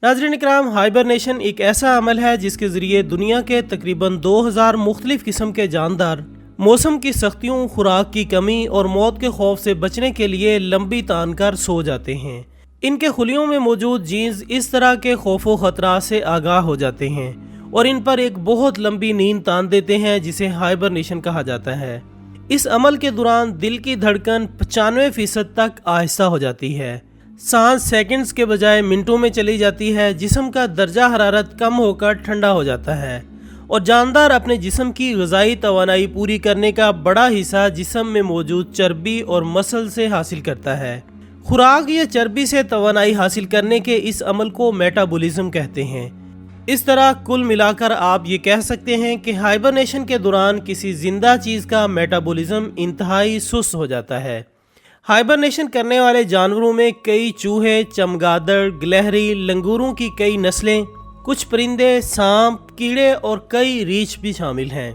नाज़रीन इकराम, हाइबरनेशन एक ऐसा अमल है जिसके ज़रिए दुनिया के तकरीबन 2000 मुख्तलिफ किस्म के जानदार मौसम की सख्तियों, खुराक की कमी और मौत के खौफ से बचने के लिए लंबी तान कर सो जाते हैं। इनके खुलियों में मौजूद जीन्स इस तरह के खौफ व ख़तरा से आगाह हो जाते हैं और इन पर एक बहुत लंबी नींद तान देते हैं जिसे हाइबरनेशन कहा जाता है। इस अमल के दौरान दिल की धड़कन 95% तक आहिस्ता हो जाती है, सांस सेकंड्स के बजाय मिनटों में चली जाती है, जिस्म का दर्जा हरारत कम होकर ठंडा हो जाता है और जानदार अपने जिस्म की ग़िज़ाई तवानाई पूरी करने का बड़ा हिस्सा जिस्म में मौजूद चर्बी और मसल से हासिल करता है। खुराक या चर्बी से तवानाई हासिल करने के इस अमल को मेटाबॉलिज्म कहते हैं। इस तरह कुल मिलाकर आप ये कह सकते हैं कि हाइबरनेशन के दौरान किसी जिंदा चीज़ का मेटाबॉलिज्म इंतहाई सुस्त हो जाता है। हाइबरनेशन करने वाले जानवरों में कई चूहे, चमगादड़, गिलहरी, लंगूरों की कई नस्लें, कुछ परिंदे, सांप, कीड़े और कई रीछ भी शामिल हैं।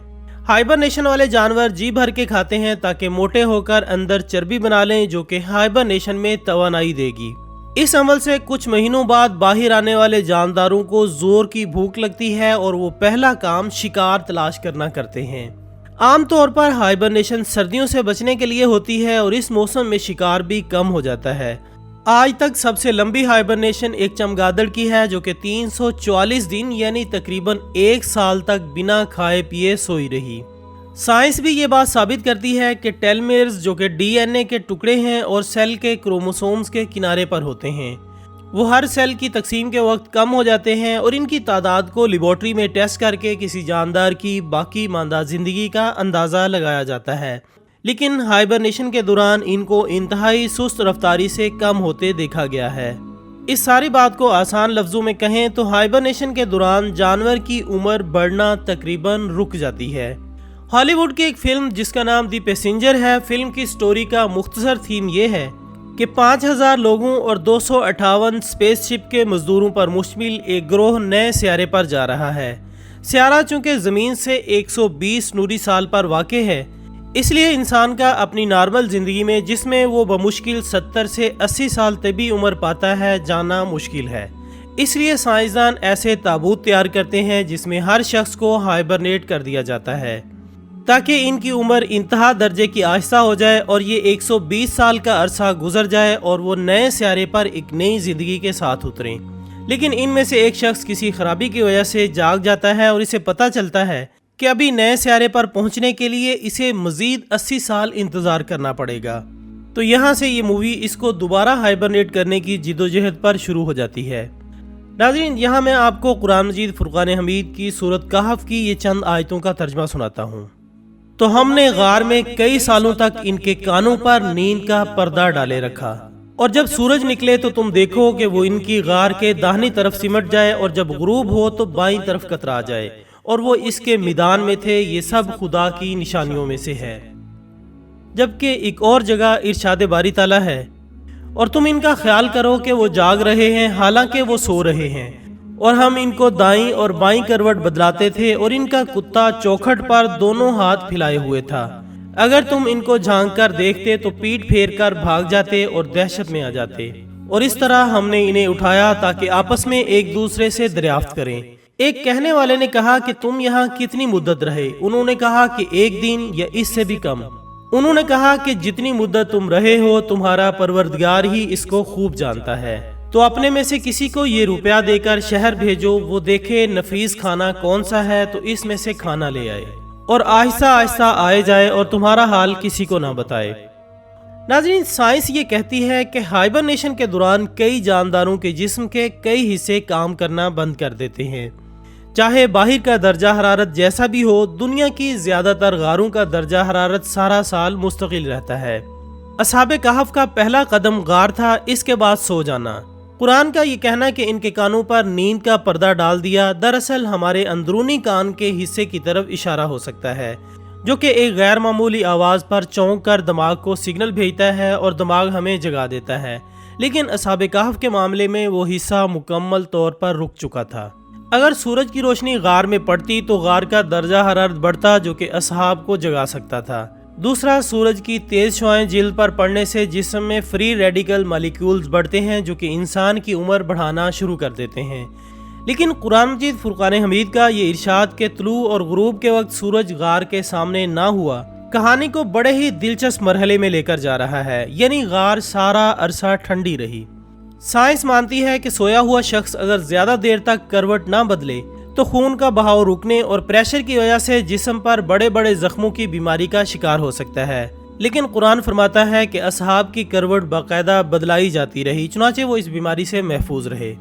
हाइबरनेशन वाले जानवर जी भर के खाते हैं ताकि मोटे होकर अंदर चर्बी बना लें, जो कि हाइबरनेशन में तवानाई देगी। इस अमल से कुछ महीनों बाद बाहर आने वाले जानदारों को जोर की भूख लगती है और वो पहला काम शिकार तलाश करना करते हैं। आमतौर पर हाइबरनेशन सर्दियों से बचने के लिए होती है और इस मौसम में शिकार भी कम हो जाता है। आज तक सबसे लंबी हाइबरनेशन एक चमगादड़ की है, जो कि 344 दिन यानी तकरीबन 1 साल तक बिना खाए पिए सोई रही। साइंस भी ये बात साबित करती है कि टेलोमेर्स, जो कि डीएनए के टुकड़े हैं और सेल के क्रोमोसोम्स के किनारे पर होते हैं, वो हर सेल की तकसीम के वक्त कम हो जाते हैं और इनकी तादाद को लेबॉर्ट्री में टेस्ट करके किसी जानदार की बाकी मानदा ज़िंदगी का अंदाज़ा लगाया जाता है। लेकिन हाइबरनेशन के दौरान इनको इंतहाई सुस्त रफ्तारी से कम होते देखा गया है। इस सारी बात को आसान लफ्ज़ों में कहें तो हाइबरनेशन के दौरान जानवर की उम्र बढ़ना तकरीबन रुक जाती है। हॉलीवुड की एक फिल्म जिसका नाम दी पैसेंजर है, फिल्म की स्टोरी का मुख्तसर थीम ये है कि 5000 लोगों और 258 स्पेसशिप के मजदूरों पर मुश्तमिल एक ग्रोह नए सियारे पर जा रहा है। सियारा चूँकि ज़मीन से 120 नूरी साल पर वाक़े है, इसलिए इंसान का अपनी नॉर्मल ज़िंदगी में, जिसमें वो बमुश्किल 70 से 80 साल तभी उम्र पाता है, जाना मुश्किल है। इसलिए साइंसदान ऐसे ताबूत तैयार करते हैं जिसमें हर शख्स को हाइबरनेट कर दिया जाता है ताकि इनकी उम्र इंतहा दर्जे की आहिस्ता हो जाए और ये 120 साल का अरसा गुजर जाए और वो नए सियारे पर एक नई ज़िंदगी के साथ उतरें। लेकिन इनमें से एक शख्स किसी खराबी की वजह से जाग जाता है और इसे पता चलता है कि अभी नए सियारे पर पहुंचने के लिए इसे मज़ीद 80 साल इंतज़ार करना पड़ेगा। तो यहाँ से ये मूवी इसको दोबारा हाइबरनेट करने की जिदोजहद पर शुरू हो जाती है। नाज़रीन, यहाँ मैं आपको कुरान मजीद फुरक़ान हमीद की सूरत कहफ की ये चंद आयतों का तर्जमा सुनाता हूँ। तो हमने गार में कई सालों तक इनके कानों पर नींद का पर्दा डाले रखा, और जब सूरज निकले तो तुम देखो कि वो इनकी गार के दाहिनी तरफ सिमट जाए और जब गुरूब हो तो बाईं तरफ कतरा जाए, और वो इसके मैदान में थे। ये सब खुदा की निशानियों में से है। जबकि एक और जगह इरशाद बारी ताला है, और तुम इनका ख्याल करो कि वो जाग रहे हैं हालांकि वो सो रहे हैं, और हम इनको दाईं और बाईं करवट बदलाते थे और इनका कुत्ता चौखट पर दोनों हाथ फैलाए हुए था। अगर तुम इनको झांक कर देखते तो पीठ फेर कर भाग जाते और दहशत में आ जाते। और इस तरह हमने इन्हें उठाया ताकि आपस में एक दूसरे से दरियाफ्त करें। एक कहने वाले ने कहा कि तुम यहाँ कितनी मुद्दत रहे? उन्होंने कहा कि 1 दिन या इससे भी कम। उन्होंने कहा कि जितनी मुद्दत तुम रहे हो तुम्हारा परवरदिगार ही इसको खूब जानता है। तो अपने में से किसी को ये रुपया देकर शहर भेजो, वो देखे नफीस खाना कौन सा है तो इसमें से खाना ले आए, और आहिस्ता आहिस्ता आए जाए और तुम्हारा हाल किसी को ना बताए। नाज़रीन, साइंस ये कहती है कि हाइबरनेशन के दौरान कई जानदारों के जिस्म के कई हिस्से काम करना बंद कर देते हैं। चाहे बाहर का दर्जा हरारत जैसा भी हो, दुनिया की ज़्यादातर गारों का दर्जा हरारत सारा साल मुस्तकिल रहता है। असहाबे कहफ का पहला कदम गार था, इसके बाद सो जाना। कुरान का ये कहना कि इनके कानों पर नींद का पर्दा डाल दिया, दरअसल हमारे अंदरूनी कान के हिस्से की तरफ इशारा हो सकता है, जो कि एक गैर मामूली आवाज़ पर चौंक कर दिमाग को सिग्नल भेजता है और दिमाग हमें जगा देता है। लेकिन असहाबे कहफ के मामले में वो हिस्सा मुकम्मल तौर पर रुक चुका था। अगर सूरज की रोशनी गार में पड़ती तो गार का दर्जा हरारत बढ़ता, जो कि असहाब को जगा सकता था। दूसरा, सूरज की तेज शुआएं जिल्द पर पड़ने से जिस्म में फ्री रेडिकल मॉलिक्यूल्स बढ़ते हैं जो कि इंसान की उम्र बढ़ाना शुरू कर देते हैं। लेकिन कुरान मजीद फुरकान हमीद का ये इरशाद के तुलू और गुरूब के वक्त सूरज गार के सामने ना हुआ कहानी को बड़े ही दिलचस्प मरहले में लेकर जा रहा है, यानी गार सारा अरसा ठंडी रही। साइंस मानती है कि सोया हुआ शख्स अगर ज्यादा देर तक करवट ना बदले तो खून का बहाव रुकने और प्रेशर की वजह से जिस्म पर बड़े बड़े जख्मों की बीमारी का शिकार हो सकता है। लेकिन कुरान फरमाता है कि असहाब की करवट बाकायदा बदलाई जाती रही, चुनाचे वो इस बीमारी से महफूज रहे।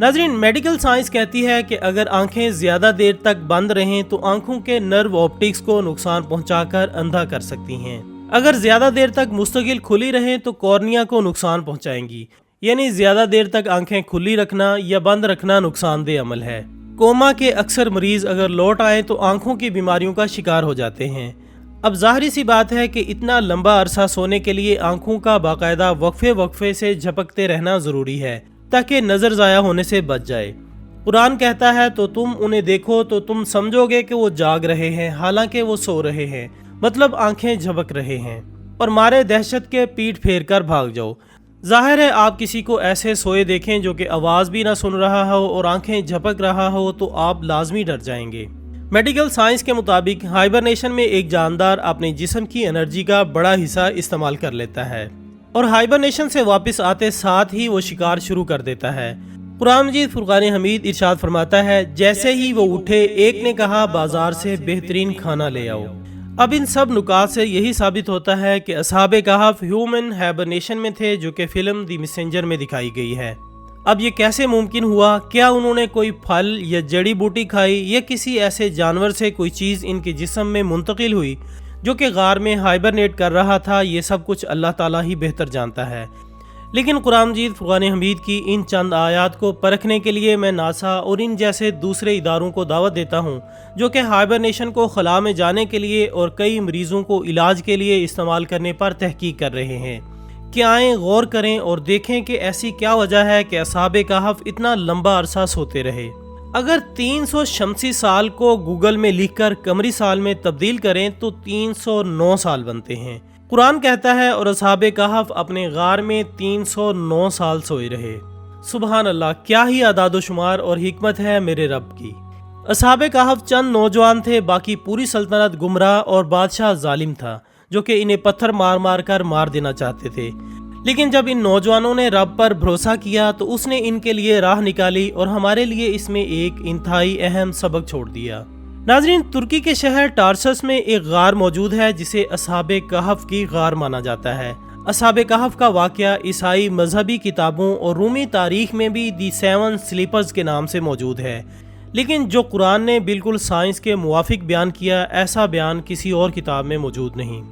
नाज़रीन, मेडिकल साइंस कहती है कि अगर आंखें ज्यादा देर तक बंद रहें तो आंखों के नर्व ऑप्टिक्स को नुकसान पहुंचाकर अंधा कर सकती हैं। अगर ज्यादा देर तक मुस्तकिल खुली रहें तो कॉर्निया को नुकसान पहुंचाएंगी, यानी ज्यादा देर तक आंखें खुली रखना या बंद रखना नुकसानदेह अमल है। कोमा के अक्सर मरीज अगर लौट आए तो आंखों की बीमारियों का शिकार हो जाते हैं। अब जाहिर सी बात है कि इतना लंबा अरसा सोने के लिए आंखों का बाकायदा वक्फे से झपकते रहना जरूरी है ताकि नजर जाया होने से बच जाए। कुरान कहता है तो तुम उन्हें देखो तो तुम समझोगे कि वो जाग रहे हैं हालांकि वो सो रहे हैं, मतलब आंखें झपक रहे हैं, और मारे दहशत के पीठ फेर कर भाग जाओ। जाहिर है आप किसी को ऐसे सोए देखें जो कि आवाज़ भी ना सुन रहा हो और आंखें झपक रहा हो तो आप लाजमी डर जाएंगे। मेडिकल साइंस के मुताबिक हाइबरनेशन में एक जानदार अपने जिस्म की एनर्जी का बड़ा हिस्सा इस्तेमाल कर लेता है और हाइबरनेशन से वापस आते साथ ही वो शिकार शुरू कर देता है। कुरान मजीद फुरकान हमीद इरशाद फरमाता है, जैसे ही वो उठे एक ने कहा बाजार से बेहतरीन खाना ले आओ। अब इन सब नुकात से यही साबित होता है कि असहाबे कहफ ह्यूमन हाइबरनेशन में थे जो कि फिल्म द मैसेंजर में दिखाई गई है। अब ये कैसे मुमकिन हुआ? क्या उन्होंने कोई फल या जड़ी बूटी खाई या किसी ऐसे जानवर से कोई चीज़ इनके जिस्म में मुंतकिल हुई जो कि गार में हाइबरनेट कर रहा था? ये सब कुछ अल्लाह ताला ही बेहतर जानता है। लेकिन कुरान मजीद फुरकान हमीद की इन चंद आयात को परखने के लिए मैं नासा और इन जैसे दूसरे इदारों को दावत देता हूँ जो कि हाइबरनेशन को खला में जाने के लिए और कई मरीजों को इलाज के लिए इस्तेमाल करने पर तहकीक कर रहे हैं कि आएँ गौर करें और देखें कि ऐसी क्या वजह है कि असहाबे कहफ इतना लंबा अरसा सोते रहे। अगर 300 शमसी साल को गूगल में लिखकर कमरी साल में तब्दील करें तो 309 साल बनते हैं। कुरान कहता है और असहाबे कहफ अपने गार में 309 साल सोए रहे। सुबहान अल्लाह, क्या ही आदाद शुमार और हिकमत है मेरे रब की। असहाबे कहफ चंद नौजवान थे, बाकी पूरी सल्तनत गुमराह और बादशाह जालिम था जो कि इन्हें पत्थर मार मार कर मार देना चाहते थे। लेकिन जब इन नौजवानों ने रब पर भरोसा किया तो उसने इनके लिए राह निकाली और हमारे लिए इसमें एक इंतहाई अहम सबक छोड़ दिया। नाजरीन, तुर्की के शहर टारसस में एक गार मौजूद है जिसे असहाबे कहफ की गार माना जाता है। असहाबे कहफ का वाक़या ईसाई मजहबी किताबों और रूमी तारीख में भी दी 7 स्लीपर्स के नाम से मौजूद है, लेकिन जो कुरान ने बिल्कुल साइंस के मुवाफिक बयान किया, ऐसा बयान किसी और किताब में मौजूद नहीं।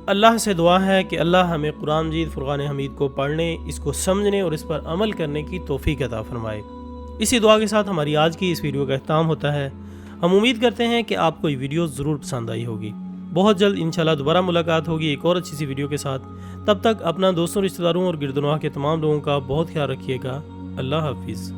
अल्लाह से दुआ है कि अल्लाह हमें कुरान मजीद फुरकान हमीद को पढ़ने, इसको समझने और इस पर अमल करने की तौफीक अता फरमाए। इसी दुआ के साथ हमारी आज की इस वीडियो का इख्तिताम होता है। हम उम्मीद करते हैं कि आपको ये वीडियो ज़रूर पसंद आई होगी। बहुत जल्द इंशाल्लाह दोबारा मुलाकात होगी एक और अच्छी सी वीडियो के साथ। तब तक अपना दोस्तों, रिश्तेदारों और गिरदनवाह के तमाम लोगों का बहुत ख्याल रखिएगा। अल्लाह हाफिज़।